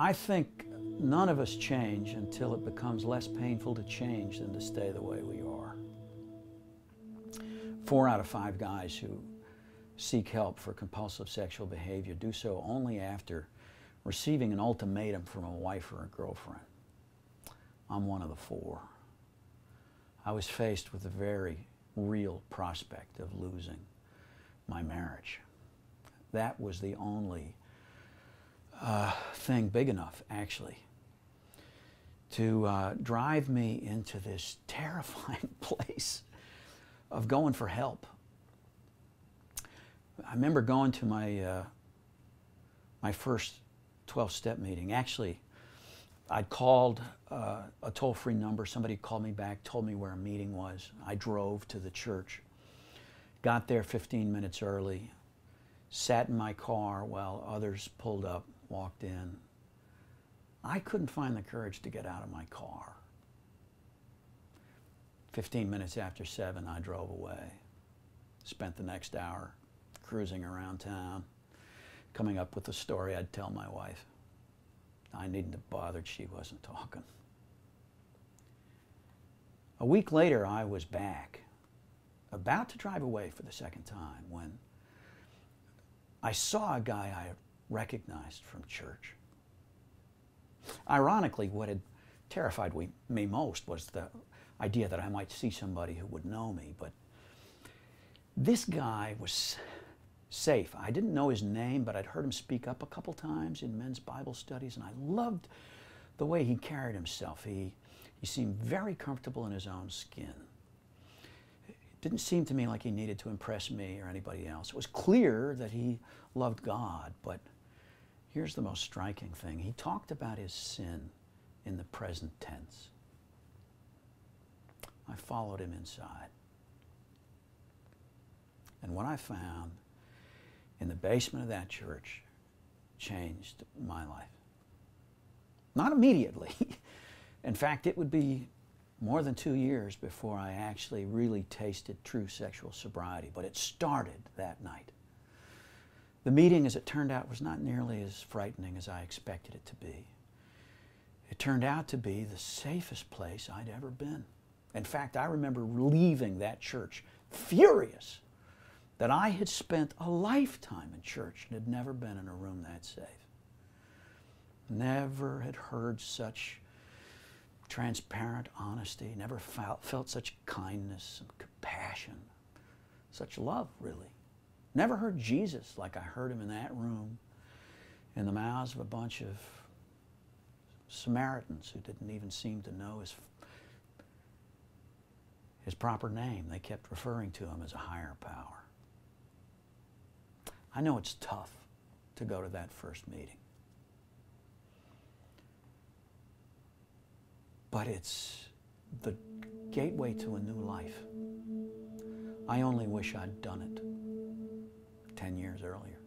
I think none of us change until it becomes less painful to change than to stay the way we are. 4 out of 5 guys who seek help for compulsive sexual behavior do so only after receiving an ultimatum from a wife or a girlfriend. I'm one of the 4. I was faced with the very real prospect of losing my marriage. That was the only thing big enough, actually, to drive me into this terrifying place of going for help. I remember going to my my first 12-step meeting. Actually, I'd called a toll-free number. Somebody called me back, told me where a meeting was. I drove to the church, got there 15 minutes early, sat in my car while others pulled up, walked in. I couldn't find the courage to get out of my car. 15 minutes after 7, I drove away. Spent the next hour cruising around town, coming up with a story I'd tell my wife. I needn't have bothered, she wasn't talking. A week later, I was back, about to drive away for the second time, when I saw a guy I recognized from church. Ironically, what had terrified me most was the idea that I might see somebody who would know me, but this guy was safe. I didn't know his name, but I'd heard him speak up a couple times in men's Bible studies, and I loved the way he carried himself. He seemed very comfortable in his own skin. It didn't seem to me like he needed to impress me or anybody else. It was clear that he loved God, but here's the most striking thing. He talked about his sin in the present tense. I followed him inside. And what I found in the basement of that church changed my life. Not immediately. In fact, it would be more than 2 years before I actually really tasted true sexual sobriety, but it started that night. The meeting, as it turned out, was not nearly as frightening as I expected it to be. It turned out to be the safest place I'd ever been. In fact, I remember leaving that church furious that I had spent a lifetime in church and had never been in a room that safe. Never had heard such transparent honesty, never felt such kindness and compassion, such love, really. Never heard Jesus like I heard him in that room in the mouths of a bunch of Samaritans who didn't even seem to know his proper name. They kept referring to him as a higher power. I know it's tough to go to that first meeting, but it's the gateway to a new life. I only wish I'd done it 10 years earlier.